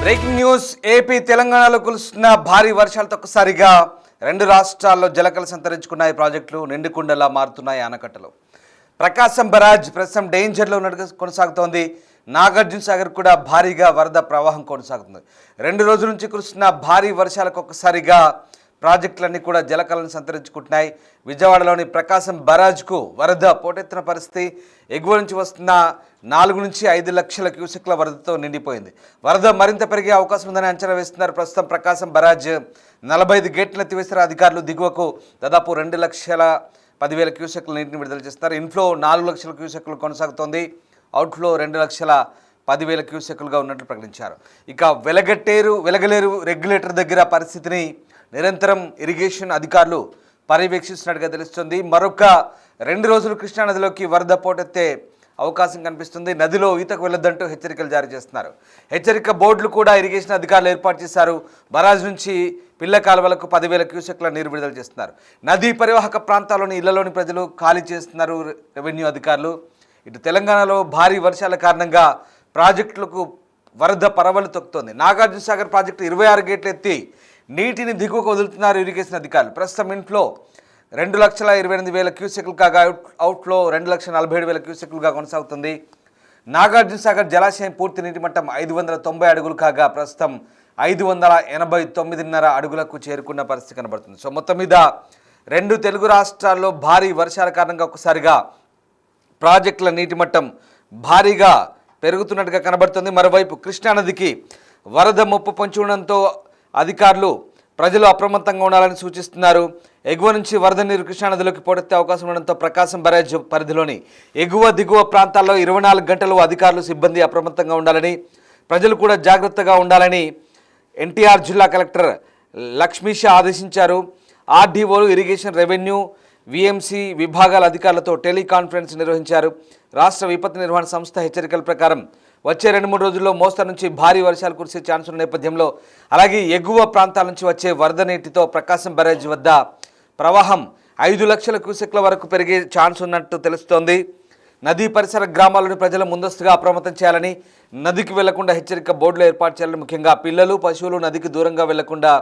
Breaking news. AP తెలంగాణలో కురుస్తున్న భారీ వర్షాలతో ఒక్కసారిగా రెండు రాష్ట్రాల్లో జలకలు సంతరించుకున్నాయి. ప్రాజెక్టులు నిండుకుండలా మారుతున్నాయి. ఆనకట్టలు ప్రకాశం బరాజ్ ప్రస్తుతం డేంజర్లో ఉన్నట్టుగా కొనసాగుతోంది. నాగార్జున సాగర్ కూడా భారీగా వరద ప్రవాహం కొనసాగుతుంది. 2 రోజుల నుంచి కురుస్తున్న భారీ వర్షాలకు ఒక్కసారిగా ప్రాజెక్టులన్నీ కూడా జలకలను సంతరించుకుంటున్నాయి. విజయవాడలోని ప్రకాశం బరాజ్కు వరద పోటెత్తిన పరిస్థితి. ఎగువ నుంచి వస్తున్న 4 నుంచి 5 లక్షల క్యూసెక్ల వరదతో నిండిపోయింది. వరద మరింత పెరిగే అవకాశం ఉందని అంచనా వేస్తున్నారు. ప్రస్తుతం ప్రకాశం బరాజ్ 45 గేట్లను ఎత్తివేసిన అధికారులు దిగువకు దాదాపు 2,10,000 క్యూసెక్ల నీటిని విడుదల చేస్తున్నారు. ఇన్ఫ్లో 4 లక్షల క్యూసెక్లు కొనసాగుతోంది. అవుట్ఫ్లో 2,10,000 క్యూసెక్లుగా ఉన్నట్లు ప్రకటించారు. ఇక వెలగలేరు రెగ్యులేటర్ దగ్గర పరిస్థితిని నిరంతరం ఇరిగేషన్ అధికారులు పర్యవేక్షిస్తున్నట్టుగా తెలుస్తుంది. మరొక 2 రోజులు కృష్ణానదిలోకి వరద పోటెత్తే అవకాశం కనిపిస్తుంది. నదిలో ఈతకు వెళ్ళొద్దంటూ హెచ్చరికలు జారీ చేస్తున్నారు. హెచ్చరిక బోర్డులు కూడా ఇరిగేషన్ అధికారులు ఏర్పాటు చేశారు. బరాజ్ నుంచి పిల్ల కాలువలకు 10,000 క్యూసెక్ల నీరు విడుదల చేస్తున్నారు. నదీ పరివాహక ప్రాంతాల్లోని ఇళ్లలోని ప్రజలు ఖాళీ చేస్తున్నారు రెవెన్యూ అధికారులు. ఇటు తెలంగాణలో భారీ వర్షాల కారణంగా ప్రాజెక్టులకు వరద పరవలు తొక్కుతోంది. నాగార్జున సాగర్ ప్రాజెక్టు 26 గేట్లు ఎత్తి నీటిని దిగువకు వదులుతున్నారు ఇరిగేషన్ అధికారులు. ప్రస్తుతం ఇన్ఫ్లో 2,28,000 క్యూసెక్లు కాగా అవుట్ఫ్లో 2,47,000 క్యూసెక్లుగా కొనసాగుతుంది. నాగార్జున సాగర్ జలాశయం పూర్తి నీటి మట్టం 590 అడుగులు కాగా ప్రస్తుతం 589.5 అడుగులకు చేరుకున్న పరిస్థితి కనబడుతుంది. సో మొత్తం మీద 2 తెలుగు రాష్ట్రాల్లో భారీ వర్షాల కారణంగా ఒక్కసారిగా ప్రాజెక్టుల నీటి మట్టం భారీగా పెరుగుతున్నట్టుగా కనబడుతుంది. మరోవైపు కృష్ణానదికి వరద ముప్పు పొంచి ఉండడంతో అధికారులు ప్రజలు అప్రమత్తంగా ఉండాలని సూచిస్తున్నారు. ఎగువ నుంచి వరద నీరు కృష్ణానదిలోకి పోటెత్తే అవకాశం ఉండడంతో ప్రకాశం బరాజ్ పరిధిలోని ఎగువ దిగువ ప్రాంతాల్లో 24 గంటలు అధికారులు సిబ్బంది అప్రమత్తంగా ఉండాలని, ప్రజలు కూడా జాగ్రత్తగా ఉండాలని ఎన్టీఆర్ జిల్లా కలెక్టర్ లక్ష్మీష ఆదేశించారు. ఆర్డీఓలు, ఇరిగేషన్, రెవెన్యూ, విఎంసీ విభాగాల అధికారులతో టెలికాన్ఫరెన్స్ నిర్వహించారు. రాష్ట్ర విపత్తు నిర్వహణ సంస్థ హెచ్చరికల ప్రకారం వచ్చే 2-3 రోజుల్లో మోస్తరు నుంచి భారీ వర్షాలు కురిసే ఛాన్స్ ఉన్న నేపథ్యంలో అలాగే ఎగువ ప్రాంతాల నుంచి వచ్చే వరద నీటితో ప్రకాశం బరాజ్ వద్ద ప్రవాహం 5 లక్షల క్యూసెక్ల వరకు పెరిగే ఛాన్స్ ఉన్నట్టు తెలుస్తోంది. నదీ పరిసర గ్రామాల్లోని ప్రజలు ముందస్తుగా అప్రమత్తం చేయాలని, నదికి వెళ్లకుండా హెచ్చరిక బోర్డులు ఏర్పాటు చేయాలని, ముఖ్యంగా పిల్లలు, పశువులు నదికి దూరంగా వెళ్లకుండా,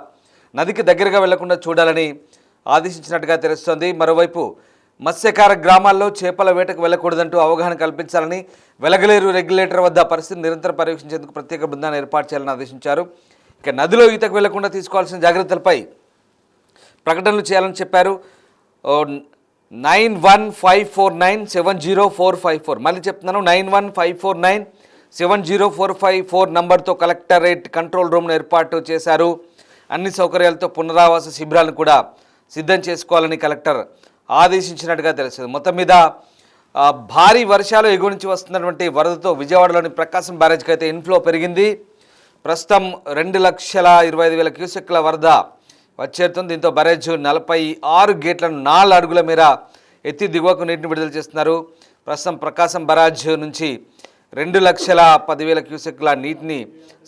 నదికి దగ్గరగా వెళ్లకుండా చూడాలని ఆదేశించినట్టుగా తెలుస్తోంది. మరోవైపు మత్స్యకార గ్రామాల్లో చేపల వేటకు వెళ్లకూడదంటూ అవగాహన కల్పించాలని, వెలగలేరు రెగ్యులేటర్ వద్ద పరిస్థితిని నిరంతరం పర్యవేక్షించేందుకు ప్రత్యేక బృందాన్ని ఏర్పాటు చేయాలని ఆదేశించారు. ఇక నదిలో ఈతకు వెళ్లకుండా తీసుకోవాల్సిన జాగ్రత్తలపై ప్రకటనలు చేయాలని చెప్పారు. 9154970454 మళ్ళీ చెప్తున్నాను, 9154970454 నంబర్తో కలెక్టరేట్ కంట్రోల్ రూమ్ను ఏర్పాటు చేశారు. అన్ని సౌకర్యాలతో పునరావాస శిబిరాలను కూడా సిద్ధం చేసుకోవాలని కలెక్టర్ ఆదేశించినట్టుగా తెలుస్తుంది. మొత్తం మీద భారీ వర్షాలు ఎగువ నుంచి వస్తున్నటువంటి వరదతో విజయవాడలోని ప్రకాశం బ్యారేజ్కి అయితే ఇన్ఫ్లో పెరిగింది. ప్రస్తుతం 2,25,000 క్యూసెక్ల వరద వచ్చేరుతుంది. దీంతో బ్యారేజ్ 46 గేట్లను 4 అడుగుల మేర ఎత్తి దిగువకు నీటిని విడుదల చేస్తున్నారు. ప్రస్తుతం ప్రకాశం బ్యారేజ్ నుంచి 2,10,000 క్యూసెక్ల నీటిని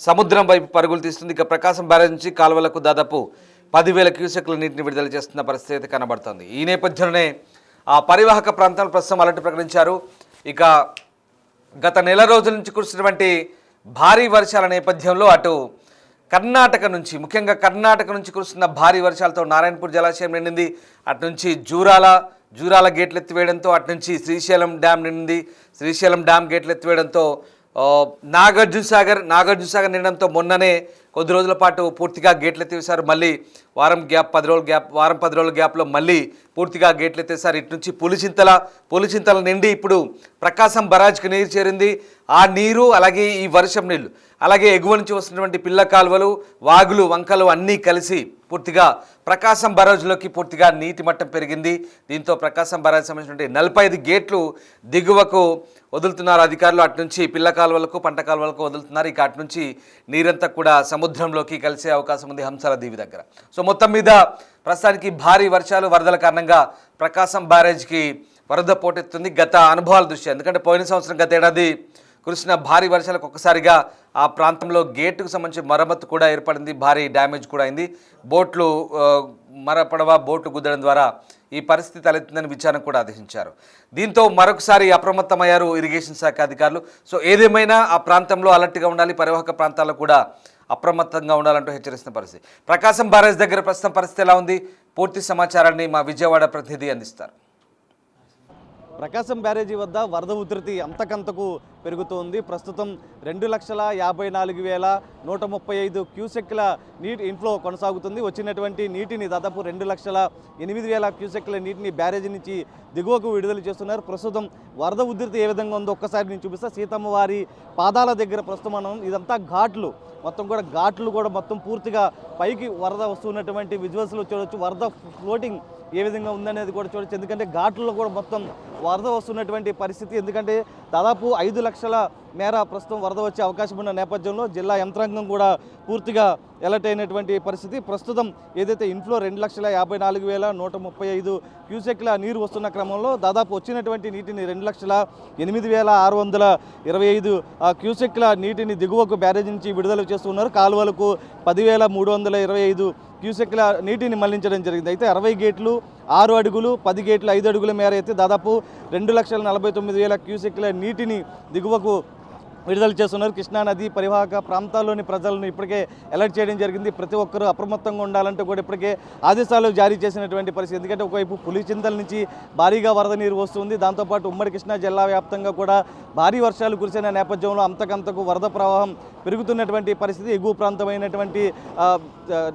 సముద్రం వైపు పరుగులు తీస్తుంది. ఇక ప్రకాశం బ్యారేజ్ నుంచి కాలువలకు దాదాపు 10,000 క్యూసెక్ల నీటిని విడుదల చేస్తున్న పరిస్థితి అయితే కనబడుతుంది. ఈ నేపథ్యంలోనే ఆ పరివాహక ప్రాంతాలు ప్రస్తుతం అలర్ట్ ప్రకటించారు. ఇక గత నెల రోజుల నుంచి కురుస్తున్నటువంటి భారీ వర్షాల నేపథ్యంలో అటు కర్ణాటక నుంచి, ముఖ్యంగా కర్ణాటక నుంచి కురుస్తున్న భారీ వర్షాలతో నారాయణపూర్ జలాశయం నిండింది. అటు నుంచి జూరాల గేట్లు ఎత్తివేయడంతో అటు నుంచి శ్రీశైలం డ్యామ్ నిండింది. శ్రీశైలం డ్యామ్ గేట్లు ఎత్తివేయడంతో నాగార్జున సాగర్ నిండడంతో మొన్ననే కొద్ది రోజుల పాటు పూర్తిగా గేట్లు ఎత్తివేశారు. మళ్ళీ వారం 10 రోజుల గ్యాప్లో మళ్ళీ పూర్తిగా గేట్లు ఎత్తేసారు. ఇటు నుంచి పులిచింతల నిండి ఇప్పుడు ప్రకాశం బరాజ్కి నీరు చేరింది. ఆ నీరు అలాగే ఈ వర్షం నీళ్లు అలాగే ఎగువ నుంచి వస్తున్నటువంటి పిల్ల కాలువలు, వాగులు, వంకలు అన్నీ కలిసి పూర్తిగా ప్రకాశం బరాజ్లోకి పూర్తిగా నీటి మట్టం పెరిగింది. దీంతో ప్రకాశం బరాజ్ సంబంధించినటువంటి 45 గేట్లు దిగువకు వదులుతున్నారు అధికారులు. అటు నుంచి పిల్ల కాలువలకు, పంట కాలువలకు వదులుతున్నారు. ఇక అటు నుంచి నీరంతా కూడా సముద్రంలోకి కలిసే అవకాశం ఉంది హంసాల దీవి దగ్గర. సో మొత్తం మీద ప్రస్తుతానికి భారీ వర్షాలు, వరదల కారణంగా ప్రకాశం బ్యారేజ్కి వరద పోటెత్తుంది. గత అనుభవాల దృష్ట్యా, ఎందుకంటే పోయిన సంవత్సరం గత ఏడాది కురిసిన భారీ వర్షాలకు ఒక్కసారిగా ఆ ప్రాంతంలో గేటుకు సంబంధించి మరమ్మతు కూడా ఏర్పడింది. భారీ డ్యామేజ్ కూడా అయింది. బోట్లు గుద్దడం ద్వారా ఈ పరిస్థితి తలెత్తిందని విచారణ కూడా ఆదేశించారు. దీంతో మరొకసారి అప్రమత్తమయ్యారు ఇరిగేషన్ శాఖ అధికారులు. సో ఏదేమైనా ఆ ప్రాంతంలో అలర్ట్గా ఉండాలి. పరివాహక ప్రాంతాల్లో కూడా అప్రమత్తంగా ఉండాలంటూ హెచ్చరిస్తున్న పరిస్థితి. ప్రకాశం బ్యారేజ్ దగ్గర ప్రస్తుతం పరిస్థితి ఎలా ఉంది? పూర్తి సమాచారాన్ని మా విజయవాడ ప్రతినిధి అందిస్తారు. ప్రకాశం బ్యారేజీ వద్ద వరద ఉధృతి అంతకంతకు పెరుగుతోంది. ప్రస్తుతం 2,54,135 క్యూసెక్ల నీటి ఇన్ఫ్లో కొనసాగుతుంది. వచ్చినటువంటి నీటిని దాదాపు 2,08,000 క్యూసెక్ల నీటిని బ్యారేజీ నుంచి దిగువకు విడుదల చేస్తున్నారు. ప్రస్తుతం వరద ఉధృతి ఏ విధంగా ఉందో ఒక్కసారి నేను చూపిస్తా. సీతమ్మ వారి పాదాల దగ్గర ప్రస్తుతం మనం ఇదంతా ఘాట్లు, మొత్తం కూడా ఘాట్లు కూడా మొత్తం పూర్తిగా పైకి వరద వస్తున్నటువంటి విజువల్స్లో చూడవచ్చు. వరద ఫ్లోటింగ్ ఏ విధంగా ఉందనేది కూడా చూడవచ్చు. ఎందుకంటే ఘాట్లలో కూడా మొత్తం వరద వస్తున్నటువంటి పరిస్థితి. ఎందుకంటే దాదాపు 5 లక్షల మేర ప్రస్తుతం వరద వచ్చే అవకాశం ఉన్న నేపథ్యంలో జిల్లా యంత్రాంగం కూడా పూర్తిగా అలర్ట్ అయినటువంటి పరిస్థితి. ప్రస్తుతం ఏదైతే ఇన్ఫ్లో 2,54,135 క్యూసెక్ల నీరు వస్తున్న క్రమంలో దాదాపు వచ్చినటువంటి నీటిని 2,08,625 క్యూసెక్ల నీటిని దిగువకు బ్యారేజ్ నుంచి విడుదల చేస్తున్నారు. కాలువలకు 10,325 క్యూసెక్ల నీటిని మళ్లించడం జరిగింది. అయితే 60 గేట్లు 6 అడుగులు, 10 గేట్లు 5 అడుగుల మేర అయితే దాదాపు 2,49,000 క్యూసెక్ల నీటిని దిగువకు విడుదల చేస్తున్నారు. కృష్ణానది పరివాహక ప్రాంతాల్లోని ప్రజలను ఇప్పటికే అలర్ట్ చేయడం జరిగింది. ప్రతి ఒక్కరూ అప్రమత్తంగా ఉండాలంటూ కూడా ఇప్పటికే ఆదేశాలు జారీ చేసినటువంటి పరిస్థితి. ఎందుకంటే ఒకవైపు పులిచింతల నుంచి భారీగా వరద నీరు వస్తుంది. దాంతోపాటు ఉమ్మడి కృష్ణా జిల్లా వ్యాప్తంగా కూడా భారీ వర్షాలు కురిసిన నేపథ్యంలో అంతకంతకు వరద ప్రవాహం పెరుగుతున్నటువంటి పరిస్థితి. ఎగువ ప్రాంతమైనటువంటి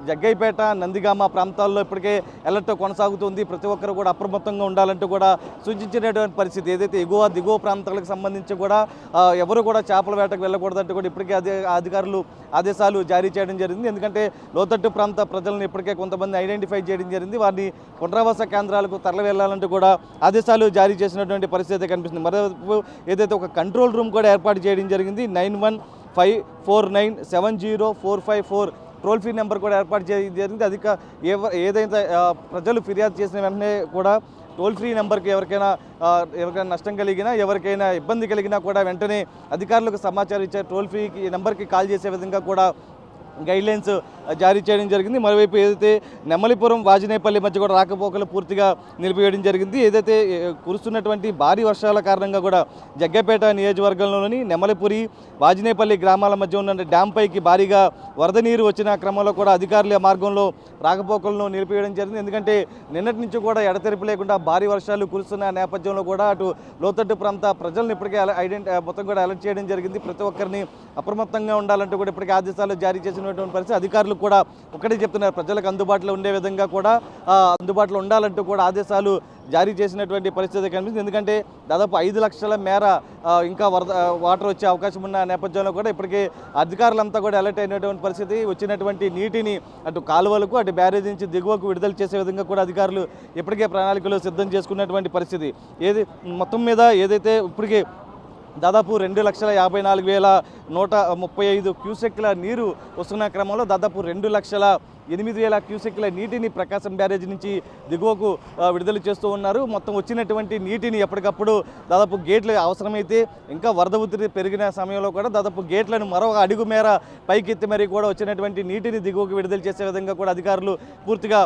జగ్గైపేట, నందిగామ ప్రాంతాల్లో ఇప్పటికే అలర్ట్ కొనసాగుతుంది. ప్రతి ఒక్కరు కూడా అప్రమత్తంగా ఉండాలంటూ కూడా సూచించినటువంటి పరిస్థితి. ఏదైతే ఎగువ దిగువ ప్రాంతాలకు సంబంధించి కూడా ఎవరు కూడా చేపల వేటకు వెళ్ళకూడదంటూ కూడా ఇప్పటికే అధికారులు ఆదేశాలు జారీ చేయడం జరిగింది. ఎందుకంటే లోతట్టు ప్రాంత ప్రజలను ఇప్పటికే కొంతమంది ఐడెంటిఫై చేయడం జరిగింది. వారిని పునరావాస కేంద్రాలకు తరలి వెళ్ళాలంటూ కూడా ఆదేశాలు జారీ చేసినటువంటి పరిస్థితి కనిపిస్తుంది. మరోవైపు ఏదైతే ఒక కంట్రోల్ రూమ్ కూడా ఏర్పాటు చేయడం జరిగింది. 9154970454 టోల్ ఫ్రీ నెంబర్ కూడా ఏర్పాటు చేయడం జరిగింది. ఏదైతే ప్రజలు ఫిర్యాదు చేసిన వెంటనే కూడా టోల్ ఫ్రీ నెంబర్కి ఎవరికైనా నష్టం కలిగినా, ఎవరికైనా ఇబ్బంది కలిగినా కూడా వెంటనే అధికారులకు సమాచారం ఇచ్చే టోల్ ఫ్రీ నెంబర్కి కాల్ చేసే విధంగా కూడా గైడ్లైన్స్ జారీ చేయడం జరిగింది. మరోవైపు ఏదైతే నెమ్మలిపురం వాజినేపల్లి మధ్య కూడా రాకపోకలు పూర్తిగా నిలిపివేయడం జరిగింది. ఏదైతే కురుస్తున్నటువంటి భారీ వర్షాల కారణంగా కూడా జగ్గపేట నియోజకవర్గంలోని నెమ్మలిపురి, వాజినేపల్లి గ్రామాల మధ్య ఉన్న డ్యామ్ పైకి భారీగా వరద నీరు వచ్చిన క్రమంలో కూడా అధికారులు మార్గంలో రాకపోకలను నిలిపివేయడం జరిగింది. ఎందుకంటే నిన్నటి నుంచి కూడా ఎడతెరిపి లేకుండా భారీ వర్షాలు కురుస్తున్న నేపథ్యంలో కూడా అటు లోతట్టు ప్రాంత ప్రజలను ఇప్పటికే మొత్తం కూడా అలర్ట్ చేయడం జరిగింది. ప్రతి ఒక్కరిని అప్రమత్తంగా ఉండాలంటూ కూడా ఇప్పటికే ఆదేశాలు జారీ చేసినటువంటి పరిస్థితి. అధికారులు కూడా ఒకటే చెప్తున్నారు, ప్రజలకు అందుబాటులో ఉండే విధంగా కూడా అందుబాటులో ఉండాలంటూ కూడా ఆదేశాలు జారీ చేసినటువంటి పరిస్థితి కనిపిస్తుంది. ఎందుకంటే దాదాపు 5 లక్షల మేర ఇంకా వాటర్ వచ్చే అవకాశం ఉన్న నేపథ్యంలో కూడా ఇప్పటికే అధికారులంతా కూడా అలర్ట్ అయినటువంటి పరిస్థితి. వచ్చినటువంటి నీటిని అటు కాలువలకు, అటు బ్యారేజ్ నుంచి దిగువకు విడుదల చేసే విధంగా కూడా అధికారులు ఇప్పటికే ప్రణాళికలు సిద్ధం చేసుకున్నటువంటి పరిస్థితి. మొత్తం మీద ఏదైతే ఇప్పటికే దాదాపు 2,54,135 క్యూసెక్ల నీరు వస్తున్న క్రమంలో దాదాపు 2,08,000 క్యూసెక్ల నీటిని ప్రకాశం బ్యారేజ్ నుంచి దిగువకు విడుదల చేస్తూ ఉన్నారు. మొత్తం వచ్చినటువంటి నీటిని ఎప్పటికప్పుడు దాదాపు గేట్లు అవసరమైతే ఇంకా వరద ఉధృతి పెరిగిన సమయంలో కూడా దాదాపు గేట్లను మరో అడుగు మేర పైకెత్తి మరీ కూడా వచ్చినటువంటి నీటిని దిగువకు విడుదల చేసే విధంగా కూడా అధికారులు పూర్తిగా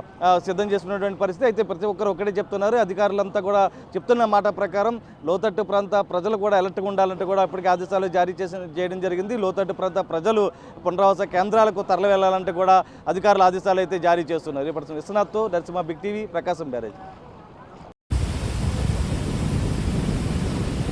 సిద్ధం చేసుకున్నటువంటి పరిస్థితి. అయితే ప్రతి ఒక్కరు ఒకటే చెప్తున్నారు, అధికారులంతా కూడా చెప్తున్న మాట ప్రకారం లోతట్టు ప్రాంత ప్రజలు కూడా అలర్ట్గా ఉండాలంటే కూడా ఇప్పటికే ఆదేశాలు జారీ చేయడం జరిగింది. లోతట్టు ప్రాంత ప్రజలు పునరావాస కేంద్రాలకు తరలి వెళ్లాలంటే కూడా అధికారులు ఆదేశాలు అయితే జారీ చేస్తున్నారు. ఇప్పుడు విశ్వనాథ్తో నరసింహ, బిగ్ టీవీ, ప్రకాశం బ్యారేజ్.